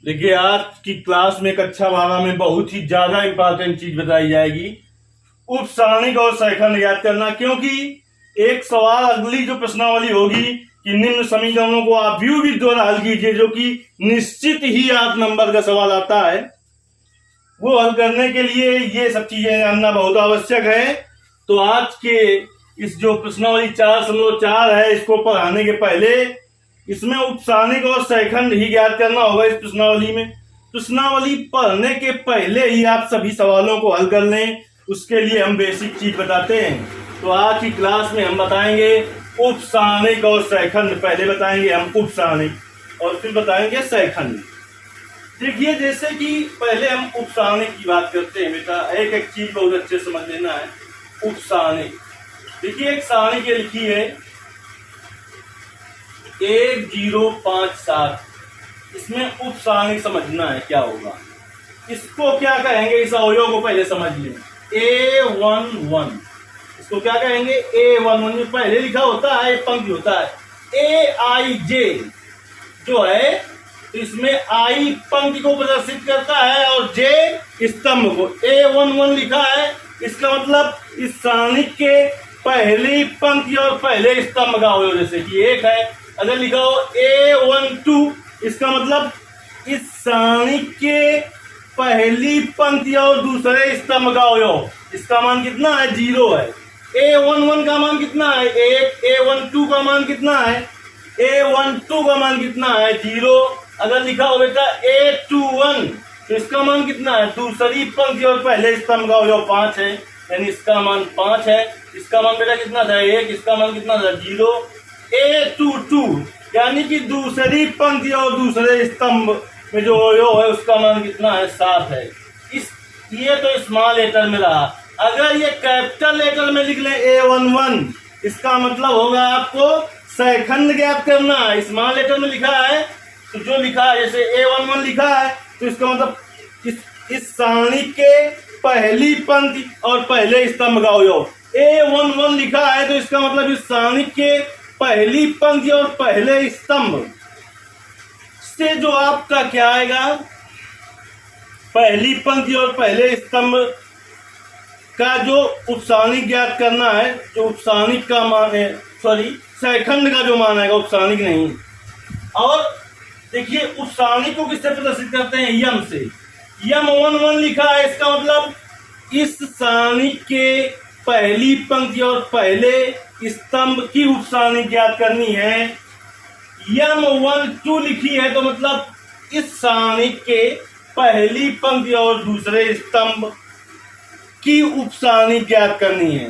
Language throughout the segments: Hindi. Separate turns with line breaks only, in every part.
देखिए, आज की क्लास में कक्षा 12 में बहुत ही ज्यादा इंपॉर्टेंट चीज बताई जाएगी, उप सारणिक और सैखंड याद करना। क्योंकि एक सवाल अगली जो प्रश्नावली होगी कि निम्न समीकरणों को आप व्यू विद द्वारा हल कीजिए, जो कि निश्चित ही 8 नंबर का सवाल आता है। वो हल करने के लिए ये सब चीजें जानना बहुत आवश्यक है। तो आज के इस जो प्रश्नावली 4.4 है, इसको पढ़ाने के पहले इसमें उपसारणिक और सैखंड ही ज्ञात करना होगा। इस प्रश्नावली में प्रश्नावली पढ़ने के पहले ही आप सभी सवालों को हल कर लें, उसके लिए हम बेसिक चीज बताते हैं। तो आज की क्लास में हम बताएंगे उपसारणिक और सैखंड। पहले बताएंगे हम उपसारणिक और फिर बताएंगे सैखंड। देखिए, जैसे कि पहले हम उपसारणिक की बात करते हैं बेटा, एक एक चीज बहुत अच्छे से समझ लेना है। उपसारणिक, देखिए एक सारणी ये लिखी है 1057, इसमें उपसारणिक समझना है क्या होगा। इसको क्या कहेंगे, इस अवयव को पहले समझ लें। A11, इसको क्या कहेंगे? A11 में पहले लिखा होता है, पंक्ति होता है AIJ जो है, तो इसमें I पंक्ति को प्रदर्शित करता है और J स्तंभ को। A11 लिखा है, इसका मतलब इस सारणी के पहली पंक्ति और पहले स्तंभ का अवयव। जैसे कि एक है, अगर लिखा हो A12, इसका मतलब इस सारणी के पहली पंक्ति और दूसरे स्तंभ का अवयव। इसका मान कितना है? 0 है। A11 का मान कितना है? 1। A12 का मान कितना है? A12 का मान कितना है? 0। अगर लिखा हो बेटा A21, तो इसका मान कितना है? दूसरी पंक्ति और पहले स्तंभ का अवयव 5 है, यानी इसका मान 5 है। इसका मान बेटा कितना था? 1। इसका मान कितना था? 0। A22 यानी कि दूसरी पंक्ति और दूसरे स्तंभ में जो अवयव है उसका मान कितना है? 7 है। ये तो स्मॉल लेटर में रहा। अगर ये कैपिटल लेटर में लिख लें A11, इसका मतलब होगा आपको सैखंड ज्ञात करना है। स्मॉल लेटर में लिखा है तो जो लिखा है, जैसे A11 लिखा है, तो इसका मतलब इस सारणी के पहली पंक्ति और पहले स्तंभ का अवयव। A11 लिखा है तो इसका मतलब इस सारणी के पहली पंक्ति और पहले स्तंभ से जो आपका क्या आएगा, पहली पंक्ति और पहले स्तंभ का जो उपसारणिक ज्ञात करना है, जो उपसारणिक का मान है, सैखंड का जो मान आएगा, उपसारणिक नहीं। और देखिए उपसारणिक को किससे प्रदर्शित करते हैं? यम से। यम 11 लिखा है, इसका मतलब इस सारणी के पहली पंक्ति और पहले स्तंभ की उपसारणिक ज्ञात करनी है। यम 12 लिखी है तो मतलब इस सारणी के पहली पंक्ति और दूसरे स्तंभ की उपसारणिक ज्ञात करनी है।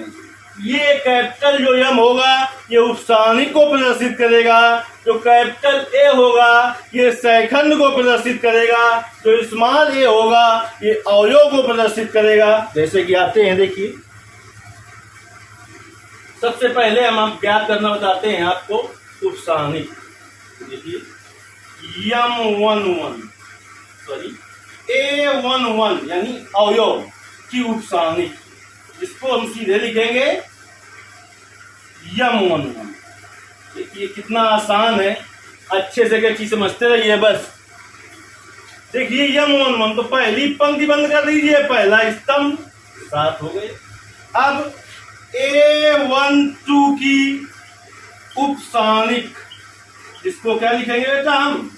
ये कैपिटल जो यम होगा ये उपसारणिक को प्रदर्शित करेगा, जो कैपिटल ए होगा ये सैखंड को प्रदर्शित करेगा, जो स्मॉल ए होगा ये अवयव को प्रदर्शित करेगा। जैसे कि आते हैं, देखिए सबसे पहले हम ज्ञात करना बताते हैं आपको उपसारणिक। देखिए A11 यानी अवयव की उपसारणिक, जिसको हम सीधे लिखेंगे M11। देखिए कितना आसान है, अच्छे से क्या चीज समझते रहिए बस। देखिए M11 तो पहली पंक्ति बंद कर दीजिए, पहला स्तंभ 7 हो गए। अब A12 की उपसारणिक, इसको क्या लिखेंगे बेटा हम?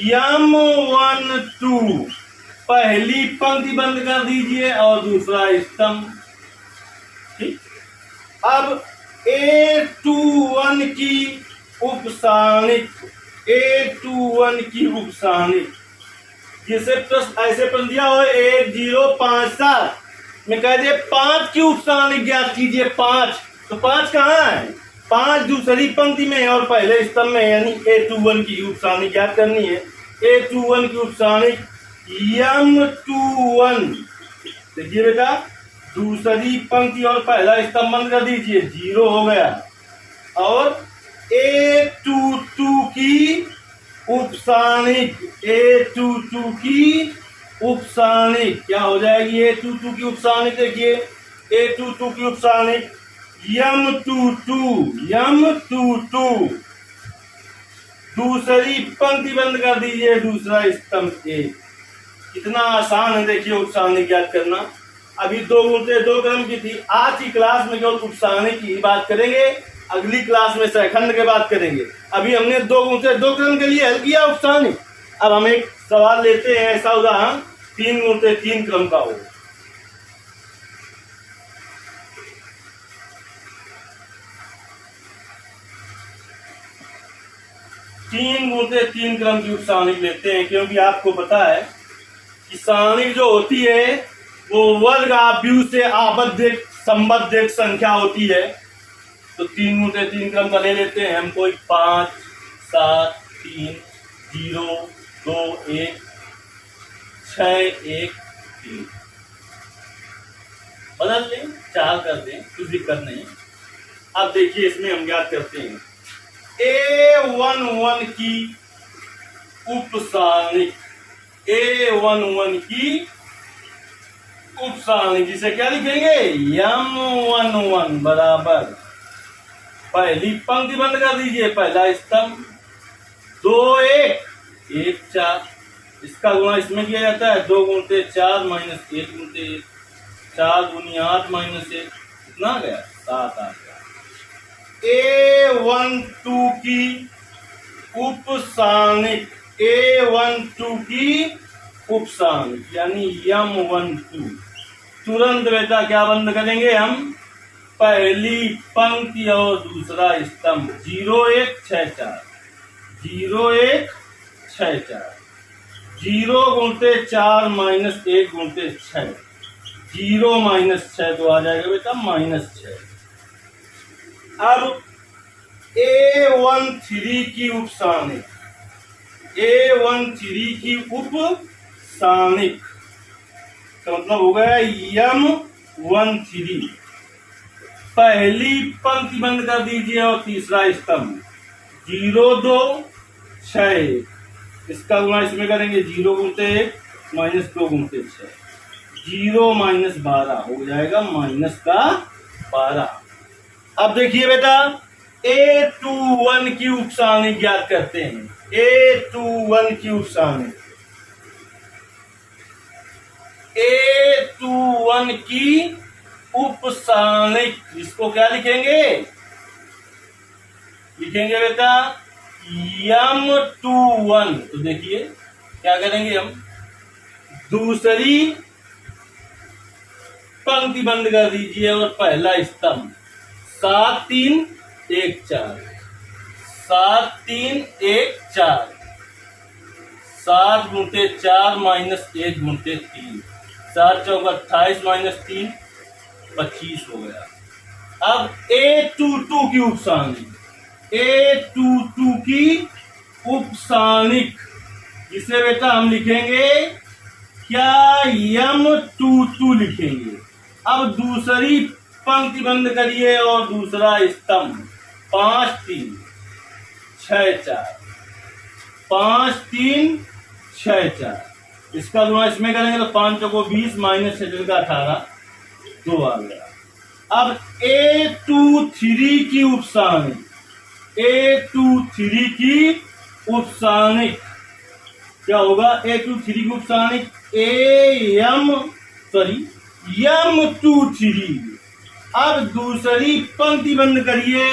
M12 पहली पंक्ति बंद कर दीजिए और दूसरा स्तंभ। ठीक। अब A21 की उपसारणिक, A21 की उपसारणिक, जिसे प्रश्न ऐसे प्रश्न दिया हो 1057 में कह दिए 5 की उपसारणिक ज्ञात कीजिए। 5, तो 5 कहाँ है? 5 दूसरी पंक्ति में है और पहले स्तंभ में, यानी A21 की उपसारणिक ज्ञात करनी है। A21 की उपसारणिक M21, देखिए बेटा दूसरी पंक्ति और पहला स्तंभ बंद कर दीजिए, 0 हो गया। और A22 की उपसारणिक, A22 की उपसारणिक क्या हो जाएगी? A22 की उपसारणिक देखिए, A22 की उपसारणिक M22 दूसरी पंक्ति बंद कर दीजिए, दूसरा स्तंभ एक। कितना आसान है देखिए उपसारणिक ज्ञात करना। अभी 2 गुणित 2 क्रम की थी, आज की क्लास में केवल उपसारणिक की बात करेंगे, अगली क्लास में सहखंड के बात करेंगे। अभी हमने 2 गुणित 2 क्रम के लिए हल किया उपसारणिक। अब हम एक सवाल लेते हैं, ऐसा उदाहरण 3 गुणित 3 क्रम का हो। तीन गुणित 3 क्रम की उपसारणिक लेते हैं, क्योंकि आपको पता है कि सारणिक जो होती है वो वर्ग आव्यूह से आबद्ध संबद्ध संख्या होती है। तो 3 गुणित 3 क्रम का ले लेते हैं हम, कोई 5 7 3 0 2 1 6 1 3 बदल लें, 4 कर दें, कुछ दिक्कत नहीं। अब देखिए इसमें हम ज्ञात करते हैं A11 की उपसारणिक, A11 की उपसारणिक, जिसे क्या लिखेंगे M11 बराबर, पहली पंक्ति बंद कर दीजिए, पहला स्तंभ 2 1 1 4, इसका गुणा इसमें किया जाता है 2 गुणित 4 माइनस 1 गुणित 1, 4 गुनी 8 माइनस 1, कितना आ गया 7 आ गया। A12 की उपसारणिक, A12 की उपसारणिक यानी M12, तुरंत बेटा क्या बंद करेंगे हम, पहली पंक्ति और दूसरा स्तंभ 0 1 6 4, 0 1 6 4, 0 गुणित 4 माइनस 1 गुणित 6, 0 माइनस 6 तो आ जाएगा बेटा -6। अब A13 की उपसारणिक, A13 की उपसारणिक का मतलब हो गया M13, पहली पंक्ति बंद कर दीजिए और तीसरा स्तंभ 0 2 6, इसका गुणा इसमें करेंगे 0 गुणित 1 माइनस 2 गुणित 6, 0 माइनस 12 हो जाएगा -12। अब देखिए बेटा A21 की उपसारणिक ज्ञात करते हैं, A21 की उपसारणिक, A21 की उपसारणिक, इसको क्या लिखेंगे, लिखेंगे बेटा M21। तो देखिए क्या करेंगे हम, दूसरी पंक्ति बंद कर दीजिए और पहला स्तंभ 7 3 1 4, 7 3 1 4, 7 गुणित 4 माइनस 1 गुणित 3, 7 चौका 28 माइनस 3 25 हो गया। अब A22 की उपसारणिक, A22 की उपसारणिक, जिसे बेटा हम लिखेंगे क्या M22 लिखेंगे। अब दूसरी पंक्ति बंद करिए और दूसरा स्तंभ 5 3 6 4, 5 3 6 4, इसका गुणा इसमें करेंगे तो 5 चौको 20 माइनस 6 का 18, 2 आ गया। अब A23 की उपसारणिक, A23 की उपसारणिक क्या होगा, A23 की उपसारणिक M23। अब दूसरी पंक्ति बंद करिए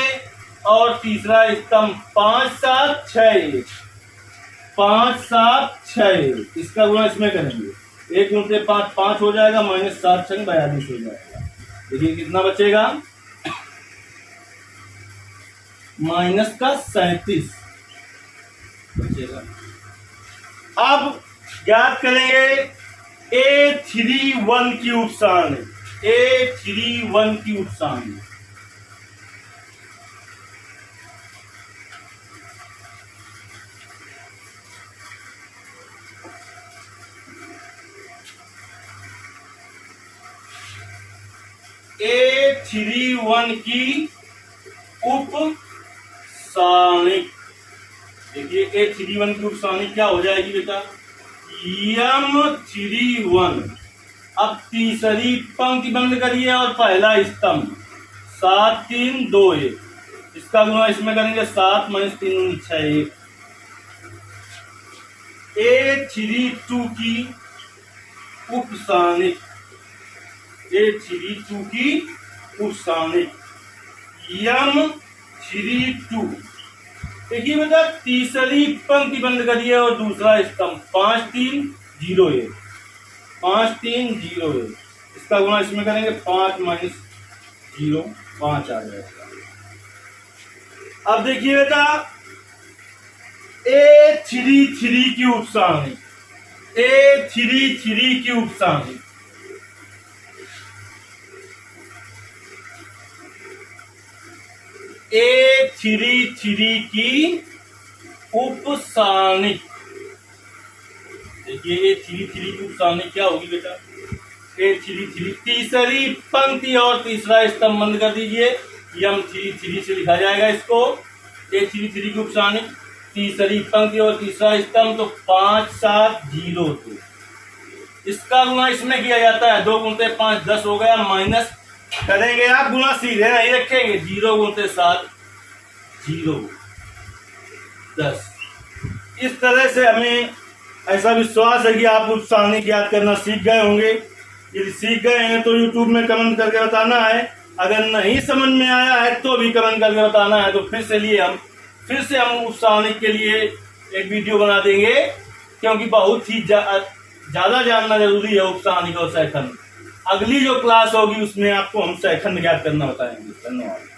और तीसरा स्तंभ 5 7 6, 5 7 6, इसका गुणा इसमें करेंगे, 1 गुणित 5 5 हो जाएगा, माइनस 7 6 42 हो जाएगा। देखिए कितना बचेगा, -37 बचेगा। अब ज्ञात करेंगे A31 की उपसारणिक, A31 की उपसारणिक, A31 की उपसारणिक, देखिए A31 की उपसारणिक क्या हो जाएगी बेटा, M31। अब तीसरी पंक्ति बंद करिए और पहला स्तंभ 7 3 2 1, इसका गुणा इसमें करेंगे 7 माइनस 3 6 1, A32 की उपसानिक, A32 की उपसानिक M32। देखिए बेटा, तीसरी पंक्ति बंद करिए और दूसरा स्तंभ 5 3 0 1, 5 3 0 1, इसका गुणा इसमें करेंगे 5 माइनस 0 5 आ जाएगा। अब देखिए बेटा, A33 की उपसानिक, A33 की उपसानिक A33 की उपसानिक, देखिए A33 की उपसानिक क्या होगी बेटा, A33 तीसरी पंक्ति और तीसरा स्तंभ बंद कर दीजिए, M33 से लिखा जाएगा इसको। A33 की उपसानिक तीसरी पंक्ति और तीसरा स्तंभ, तो 5 7 0 2, इसका गुणा इसमें किया जाता है, 2 गुणते 5 10 हो गया, माइनस करेंगे आप, गुणा सीधे नहीं रखेंगे, 0 गुणते 7 0 10। इस तरह से हमें ऐसा विश्वास है कि आप उपसानिक याद करना सीख गए होंगे। यदि सीख गए हैं तो YouTube में कमेंट करके बताना है, अगर नहीं समझ में आया है तो भी कमेंट करके बताना है, तो फिर से हम उपसानिक के लिए एक वीडियो बना देंगे, क्योंकि बहुत ही ज्यादा जानना जरूरी है उपसानिक और सैखंड। अगली जो क्लास होगी उसमें आपको हम सैखंड याद करना बताएंगे। धन्यवाद।